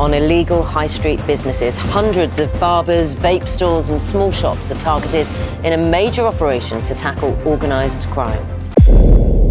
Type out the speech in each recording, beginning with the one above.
on illegal high street businesses. Hundreds of barbers, vape stalls and small shops are targeted in a major operation to tackle organised crime.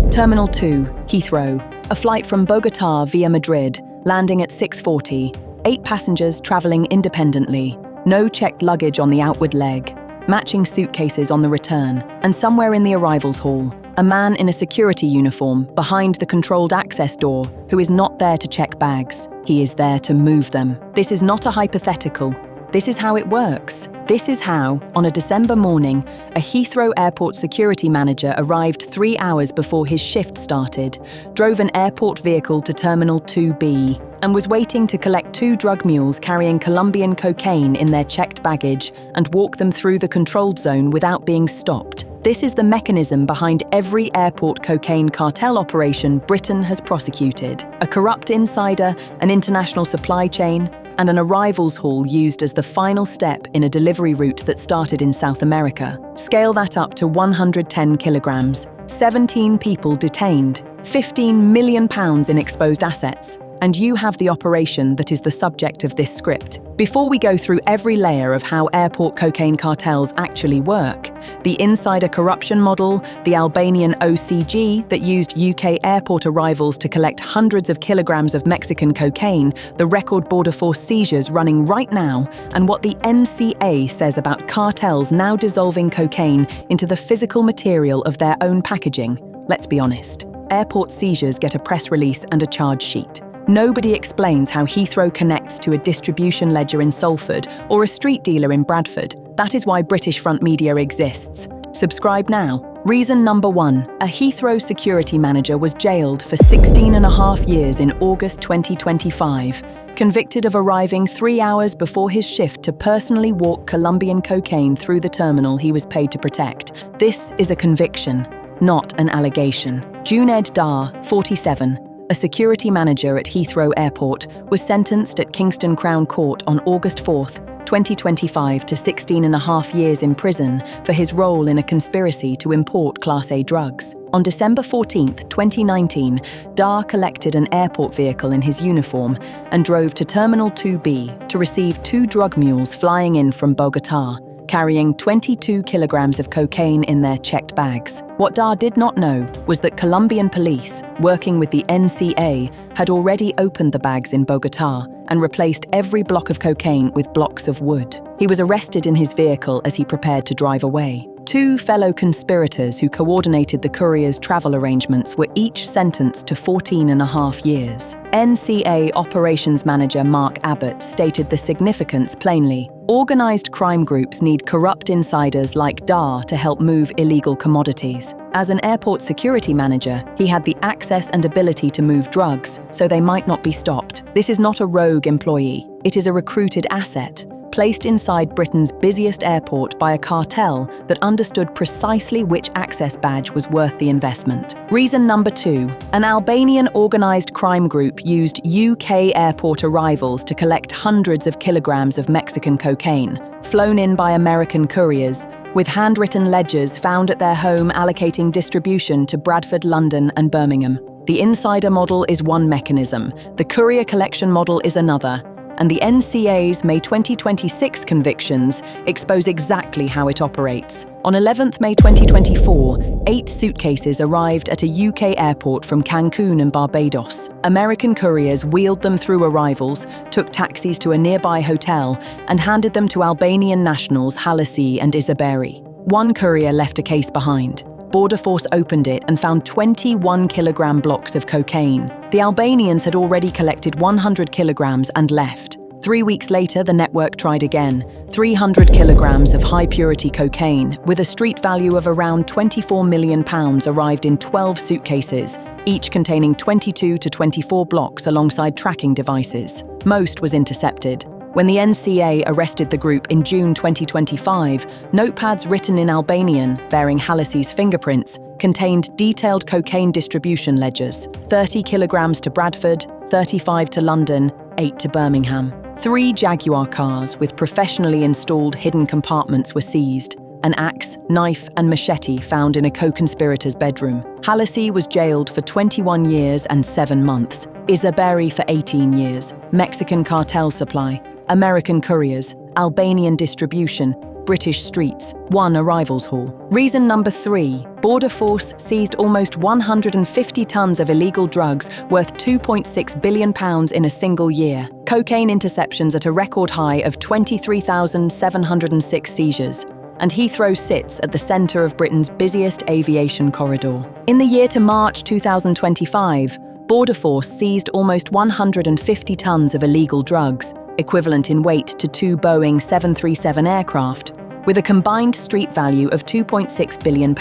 Terminal 2, Heathrow. A flight from Bogotá via Madrid, landing at 6:40. 8 passengers travelling independently. No checked luggage on the outward leg. Matching suitcases on the return. And somewhere in the arrivals hall, a man in a security uniform behind the controlled access door who is not there to check bags. He is there to move them. This is not a hypothetical. This is how it works. This is how, on a December morning, a Heathrow Airport security manager arrived 3 hours before his shift started, drove an airport vehicle to Terminal 2B, and was waiting to collect 2 drug mules carrying Colombian cocaine in their checked baggage and walk them through the controlled zone without being stopped. This is the mechanism behind every airport cocaine cartel operation Britain has prosecuted. A corrupt insider, an international supply chain, and an arrivals hall used as the final step in a delivery route that started in South America. Scale that up to 110 kilograms, 17 people detained, £15 million in exposed assets, and you have the operation that is the subject of this script. Before we go through every layer of how airport cocaine cartels actually work, the insider corruption model, the Albanian OCG that used UK airport arrivals to collect hundreds of kilograms of Mexican cocaine, the record border force seizures running right now, and what the NCA says about cartels now dissolving cocaine into the physical material of their own packaging. Let's be honest, airport seizures get a press release and a charge sheet. Nobody explains how Heathrow connects to a distribution ledger in Salford or a street dealer in Bradford. That is why British front media exists. Subscribe now. Reason number 1. A Heathrow security manager was jailed for 16.5 years in August 2025, convicted of arriving 3 hours before his shift to personally walk Colombian cocaine through the terminal he was paid to protect. This is a conviction, not an allegation. Junaid Dar, 47, a security manager at Heathrow Airport, was sentenced at Kingston Crown Court on August 4, 2025 to 16.5 years in prison for his role in a conspiracy to import Class A drugs. On December 14, 2019, Dar collected an airport vehicle in his uniform and drove to Terminal 2B to receive 2 drug mules flying in from Bogotá, carrying 22 kilograms of cocaine in their checked bags. What Dar did not know was that Colombian police, working with the NCA, had already opened the bags in Bogotá and replaced every block of cocaine with blocks of wood. He was arrested in his vehicle as he prepared to drive away. 2 fellow conspirators who coordinated the courier's travel arrangements were each sentenced to 14.5 years. NCA Operations Manager Mark Abbott stated the significance plainly. Organised crime groups need corrupt insiders like Dar to help move illegal commodities. As an airport security manager, he had the access and ability to move drugs, so they might not be stopped. This is not a rogue employee. It is a recruited asset, placed inside Britain's busiest airport by a cartel that understood precisely which access badge was worth the investment. Reason number 2. An Albanian organised crime group used UK airport arrivals to collect hundreds of kilograms of Mexican cocaine, flown in by American couriers, with handwritten ledgers found at their home allocating distribution to Bradford, London and Birmingham. The insider model is one mechanism, the courier collection model is another, and the NCA's May 2026 convictions expose exactly how it operates. On 11th May 2024, 8 suitcases arrived at a UK airport from Cancun and Barbados. American couriers wheeled them through arrivals, took taxis to a nearby hotel, and handed them to Albanian nationals Halisi and Isaberi. One courier left a case behind. Border Force opened it and found 21 kilogram blocks of cocaine. The Albanians had already collected 100 kilograms and left. 3 weeks later, the network tried again. 300 kilograms of high-purity cocaine, with a street value of around £24 million, arrived in 12 suitcases, each containing 22 to 24 blocks alongside tracking devices. Most was intercepted. When the NCA arrested the group in June 2025, notepads written in Albanian, bearing Halisi's fingerprints, contained detailed cocaine distribution ledgers: 30 kilograms to Bradford, 35 to London, 8 to Birmingham. 3 Jaguar cars with professionally installed hidden compartments were seized. an axe, knife, and machete found in a co-conspirator's bedroom. Halassi was jailed for 21 years and 7 months, Isaberi for 18 years, Mexican cartel supply, American couriers, Albanian distribution, British streets, 1 arrivals hall. Reason number 3, Border Force seized almost 150 tons of illegal drugs worth £2.6 billion in a single year. Cocaine interceptions at a record high of 23,706 seizures. And Heathrow sits at the centre of Britain's busiest aviation corridor. In the year to March 2025, Border Force seized almost 150 tons of illegal drugs, equivalent in weight to 2 Boeing 737 aircraft, with a combined street value of £2.6 billion.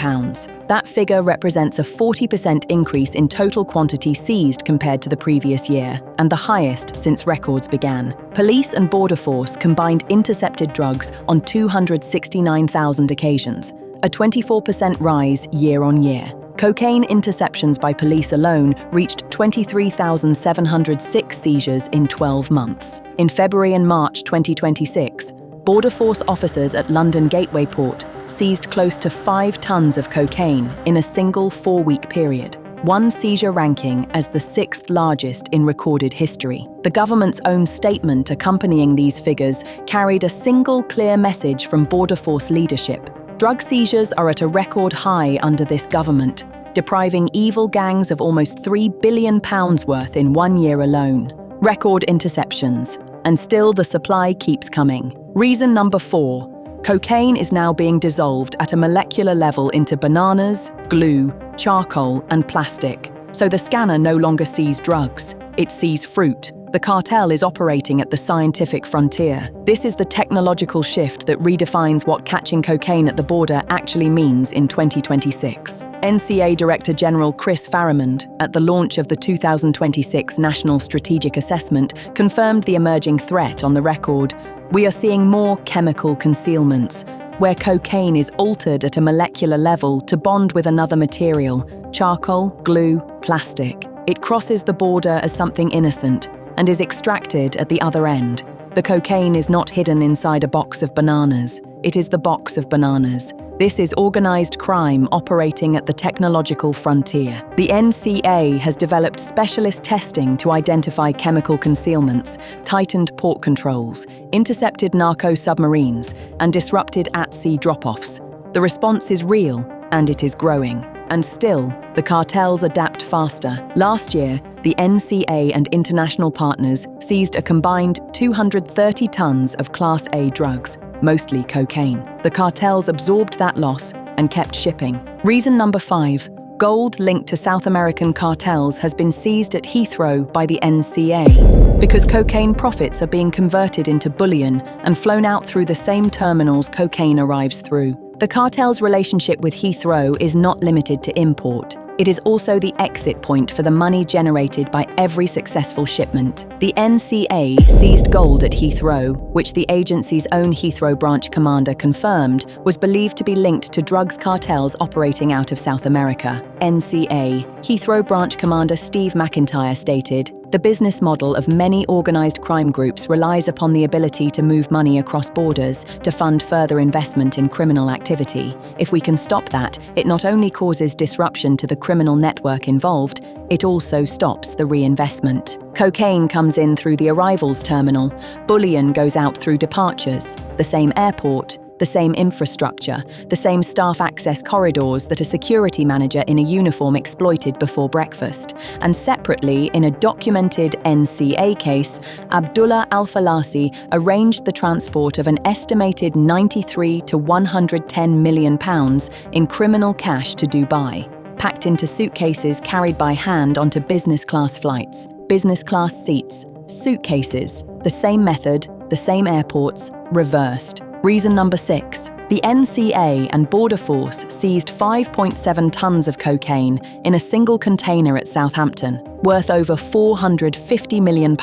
That figure represents a 40% increase in total quantity seized compared to the previous year, and the highest since records began. Police and Border Force combined intercepted drugs on 269,000 occasions, a 24% rise year on year. Cocaine interceptions by police alone reached 23,706 seizures in 12 months. In February and March 2026, Border Force officers at London Gateway Port seized close to 5 tons of cocaine in a single 4-week period, one seizure ranking as the 6th largest in recorded history. The government's own statement accompanying these figures carried a single clear message from Border Force leadership. Drug seizures are at a record high under this government, depriving evil gangs of almost £3 billion worth in 1 year alone. Record interceptions, and still the supply keeps coming. Reason number 4, cocaine is now being dissolved at a molecular level into bananas, glue, charcoal, and plastic. So the scanner no longer sees drugs, it sees fruit. The cartel is operating at the scientific frontier. This is the technological shift that redefines what catching cocaine at the border actually means in 2026. NCA Director General Chris Farrimond, at the launch of the 2026 National Strategic Assessment, confirmed the emerging threat on the record. We are seeing more chemical concealments, where cocaine is altered at a molecular level to bond with another material, charcoal, glue, plastic. It crosses the border as something innocent and is extracted at the other end. The cocaine is not hidden inside a box of bananas. It is the box of bananas. This is organised crime operating at the technological frontier. The NCA has developed specialist testing to identify chemical concealments, tightened port controls, intercepted narco submarines, and disrupted at-sea drop-offs. The response is real, and it is growing. And still, the cartels adapt faster. Last year, the NCA and international partners seized a combined 230 tons of Class A drugs, mostly cocaine. The cartels absorbed that loss and kept shipping. Reason number 5, gold linked to South American cartels has been seized at Heathrow by the NCA because cocaine profits are being converted into bullion and flown out through the same terminals cocaine arrives through. The cartel's relationship with Heathrow is not limited to import. It is also the exit point for the money generated by every successful shipment. The NCA seized gold at Heathrow, which the agency's own Heathrow branch commander confirmed was believed to be linked to drugs cartels operating out of South America. NCA Heathrow branch commander Steve McIntyre stated, "The business model of many organised crime groups relies upon the ability to move money across borders to fund further investment in criminal activity. If we can stop that, it not only causes disruption to the criminal network involved, it also stops the reinvestment. Cocaine comes in through the arrivals terminal, bullion goes out through departures, the same airport, the same infrastructure, the same staff access corridors that a security manager in a uniform exploited before breakfast. And separately, in a documented NCA case, Abdullah Al-Falasi arranged the transport of an estimated 93 to 110 million pounds in criminal cash to Dubai, packed into suitcases carried by hand onto business class flights, business class seats, suitcases, the same method, the same airports, reversed. Reason number 6. The NCA and Border Force seized 5.7 tons of cocaine in a single container at Southampton, worth over £450 million,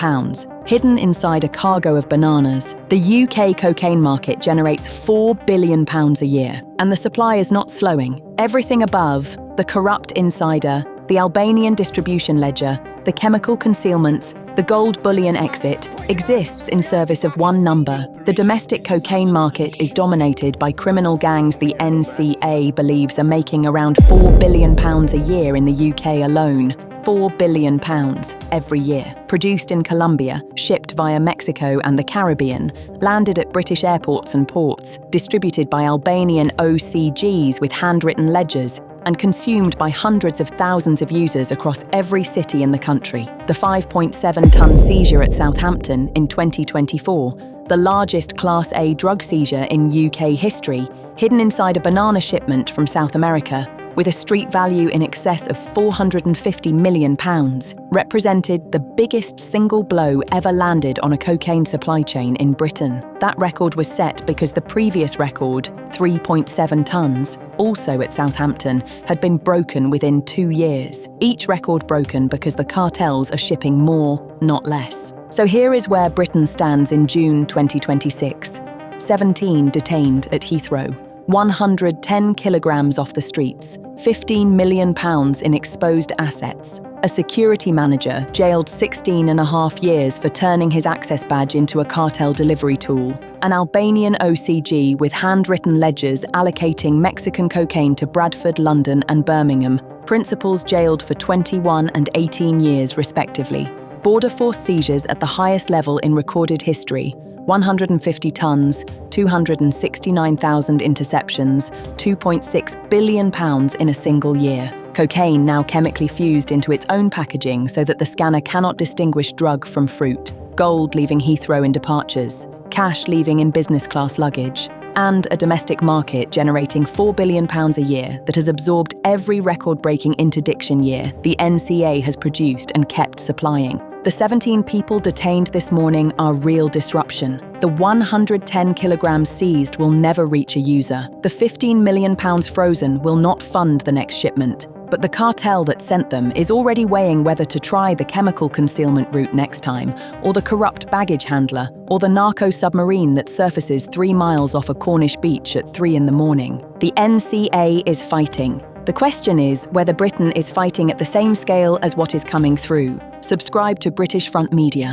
hidden inside a cargo of bananas. The UK cocaine market generates £4 billion a year, and the supply is not slowing. Everything above, the corrupt insider, The Albanian distribution ledger, the chemical concealments, the gold bullion exit, exists in service of one number. The domestic cocaine market is dominated by criminal gangs the NCA believes are making around £4 billion a year in the UK alone. £4 billion every year. Produced in Colombia, shipped via Mexico and the Caribbean, landed at British airports and ports, distributed by Albanian OCGs with handwritten ledgers, and consumed by hundreds of thousands of users across every city in the country. The 5.7-ton seizure at Southampton in 2024, the largest Class A drug seizure in UK history, hidden inside a banana shipment from South America, with a street value in excess of £450 million, represented the biggest single blow ever landed on a cocaine supply chain in Britain. That record was set because the previous record, 3.7 tons, also at Southampton, had been broken within 2 years. Each record broken because the cartels are shipping more, not less. So here is where Britain stands in June 2026. 17 detained at Heathrow. 110 kilograms off the streets, £15 million in exposed assets. A security manager jailed 16.5 years for turning his access badge into a cartel delivery tool. An Albanian OCG with handwritten ledgers allocating Mexican cocaine to Bradford, London and Birmingham. Principals jailed for 21 and 18 years respectively. Border force seizures at the highest level in recorded history. 150 tons, 269,000 interceptions, £2.6 billion in a single year. Cocaine now chemically fused into its own packaging so that the scanner cannot distinguish drug from fruit. Gold leaving Heathrow in departures. Cash leaving in business class luggage. And a domestic market generating £4 billion a year that has absorbed every record-breaking interdiction year the NCA has produced and kept supplying. The 17 people detained this morning are real disruption. The 110 kilograms seized will never reach a user. The £15 million frozen will not fund the next shipment. But the cartel that sent them is already weighing whether to try the chemical concealment route next time, or the corrupt baggage handler, or the narco submarine that surfaces 3 miles off a Cornish beach at 3 in the morning. The NCA is fighting. The question is whether Britain is fighting at the same scale as what is coming through. Subscribe to British Front Media.